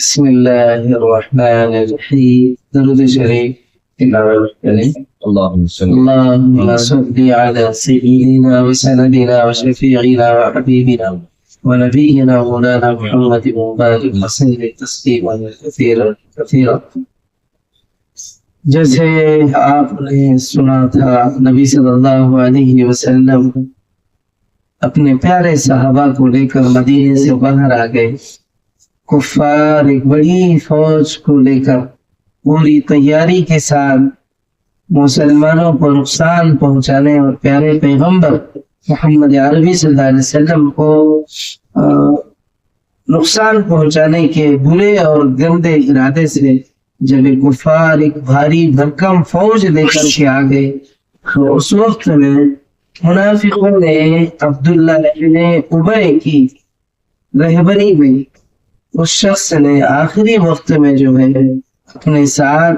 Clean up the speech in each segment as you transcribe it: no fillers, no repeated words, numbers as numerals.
بسم الله الرحمن الرحيم. درود شريف. اللهم صل اللهم صل على سيدنا وسندنا وشفيعنا وحبيبنا ونبينا مولانا محمد وبارك وسلم تسليما كثيرا كثيرا. جیسے آپ نے سنا تھا نبی صلی اللہ علیہ وسلم اپنے پیارے صحابہ کو لے کر مدینے سے باہر آ گئے. کفار ایک بڑی فوج کو لے کر پوری تیاری کے ساتھ مسلمانوں کو نقصان پہنچانے اور پیارے پیغمبر محمد عربی صلی اللہ علیہ وسلم کو نقصان پہنچانے کے برے اور گندے ارادے سے جب کفار ایک بھاری بھرکم فوج لے کر کے آ گئے تو اس وقت میں منافقوں نے عبداللہ بن ابی کی رہبری میں اس شخص نے آخری وقت میں جو ہے اپنے ساتھ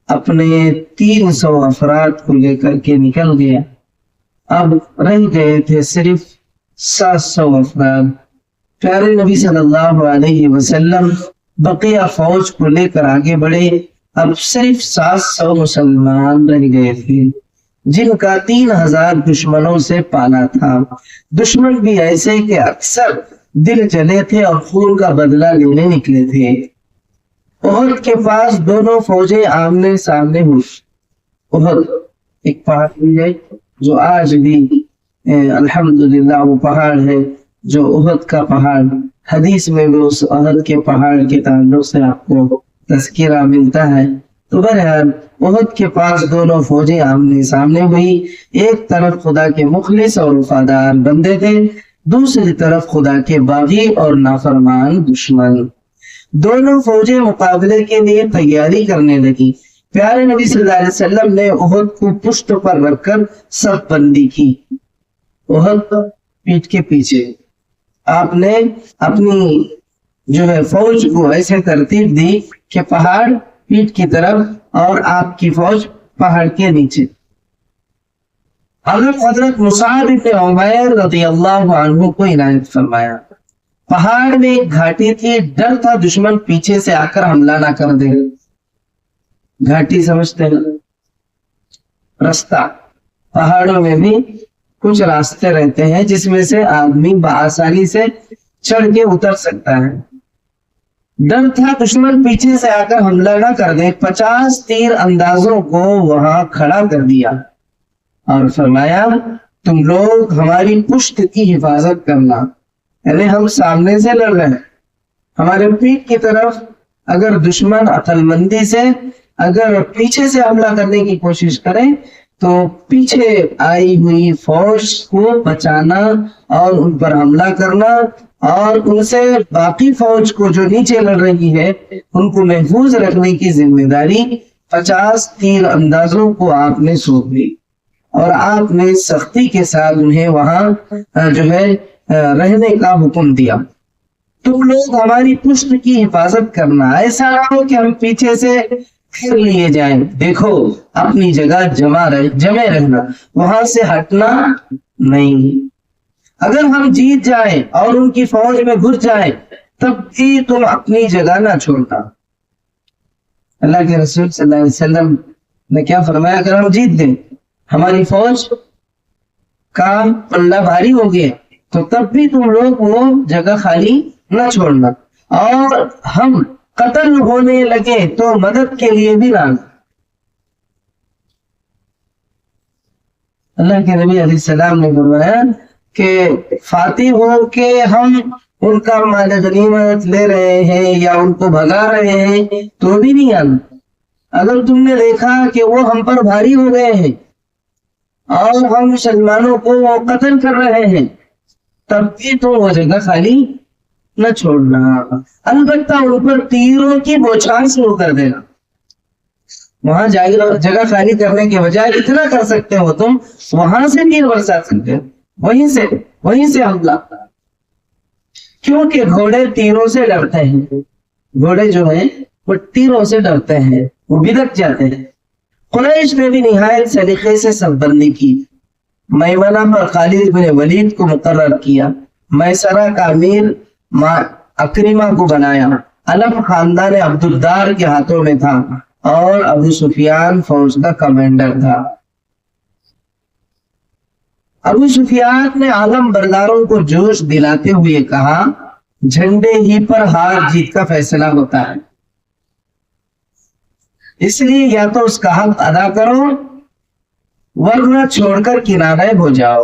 اپنے 300 افراد کو لے کر کے نکل گیا. اب رہ گئے تھے صرف 700 افراد. پیارے نبی صلی اللہ علیہ وسلم بقیہ فوج کو لے کر آگے بڑھے. اب صرف 700 مسلمان رہ گئے تھے جن کا 3000 دشمنوں سے پالا تھا. دشمن بھی ایسے کہ اکثر دل جلے تھے اور خون کا بدلہ لینے نکلے تھے. احد کے پاس دونوں فوجیں آمنے سامنے ہوئی. احد ایک پہاڑ ہے جو آج بھی الحمدللہ وہ پہاڑ ہے جو احد کا پہاڑ. حدیث میں بھی اس احد کے پہاڑ کے تعلق سے آپ کو تذکرہ ملتا ہے. تو بہرحال احد کے پاس دونوں فوجیں آمنے سامنے ہوئی. ایک طرف خدا کے مخلص اور وفادار بندے تھے, دوسری طرف خدا کے باغی اور نافرمان دشمن. دونوں فوجیں مقابلے کے لیے تیاری کرنے لگی. پیارے نبی صلی اللہ علیہ وسلم نے احد کو پشت پر رکھ کر صف بندی کی. احد پیٹھ کے پیچھے آپ نے اپنی جو ہے فوج کو ایسے ترتیب دی کہ پہاڑ پیٹھ کی طرف اور آپ کی فوج پہاڑ کے نیچے. حضرت مصعب بن عمیر رضی اللہ عنہ کو عنایت فرمایا. پہاڑ میں ایک گھاٹی تھی, ڈر تھا دشمن پیچھے سے آ کر حملہ نہ کر دے. گھاٹی سمجھتے ہیں رستہ, پہاڑوں میں بھی کچھ راستے رہتے ہیں جس میں سے آدمی بآسانی سے چڑھ کے اتر سکتا ہے. ڈر تھا دشمن پیچھے سے آ کر حملہ نہ کر دے. 50 تیر اندازوں کو وہاں کھڑا کر دیا اور فرمایا تم لوگ ہماری پشت کی حفاظت کرنا. یعنی ہم سامنے سے لڑ رہے ہیں, ہمارے پیٹھ کی طرف اگر دشمن عقل مندی سے اگر پیچھے سے حملہ کرنے کی کوشش کرے تو پیچھے آئی ہوئی فوج کو بچانا اور ان پر حملہ کرنا اور ان سے باقی فوج کو جو نیچے لڑ رہی ہے ان کو محفوظ رکھنے کی ذمہ داری 50 تیر اندازوں کو آپ نے سونپ دی. اور آپ نے سختی کے ساتھ انہیں وہاں جو ہے رہنے کا حکم دیا. تم لوگ ہماری پشت کی حفاظت کرنا, ایسا نہ ہو کہ ہم پیچھے سے پھر لیے جائیں. دیکھو اپنی جگہ جمے رہنا, وہاں سے ہٹنا نہیں. اگر ہم جیت جائیں اور ان کی فوج میں گھس جائیں تب بھی تم اپنی جگہ نہ چھوڑنا. اللہ کے رسول صلی اللہ علیہ وسلم نے کیا فرمایا, اگر ہم جیت گئے ہماری فوج کا پلہ بھاری ہو گیا تو تب بھی تم لوگ وہ جگہ خالی نہ چھوڑنا, اور ہم قتل ہونے لگے تو مدد کے لیے بھی نہ. اللہ کے نبی علیہ السلام نے فرمایا کہ فاتح ہو کے ہم ان کا مال غنیمت لے رہے ہیں یا ان کو بھگا رہے ہیں تو بھی نہیں آنا. اگر تم نے دیکھا کہ وہ ہم پر بھاری ہو گئے ہیں اور ہم مسلمانوں کو وہ قتل کر رہے ہیں تب بھی تو وہ جگہ خالی نہ چھوڑنا. البتہ ان پر تیروں کی بوچھار شروع کر دینا. وہاں جگہ خالی کرنے کے بجائے اتنا کر سکتے ہو تم, وہاں سے تیر برسا سکتے ہو, وہیں سے حملہ. کیونکہ گھوڑے تیروں سے ڈرتے ہیں. گھوڑے جو ہیں وہ تیروں سے ڈرتے ہیں, وہ بدک جاتے ہیں. قریش نے بھی نہایت سلیقے سے صف بندی کی. میمنہ پر خالد بن ولید کو مقرر کیا. میسرہ کا امیر اکرمہ کو بنایا. علم خاندان عبدالدار کے ہاتھوں میں تھا اور ابو سفیان فوج کا کمانڈر تھا۔ ابو سفیان نے عالم برداروں کو جوش دلاتے ہوئے کہا، جھنڈے ہی پر ہار جیت کا فیصلہ ہوتا ہے، اس لیے یا تو اس کا حق ادا کرو ورنہ چھوڑ کر کنارے ہو جاؤ۔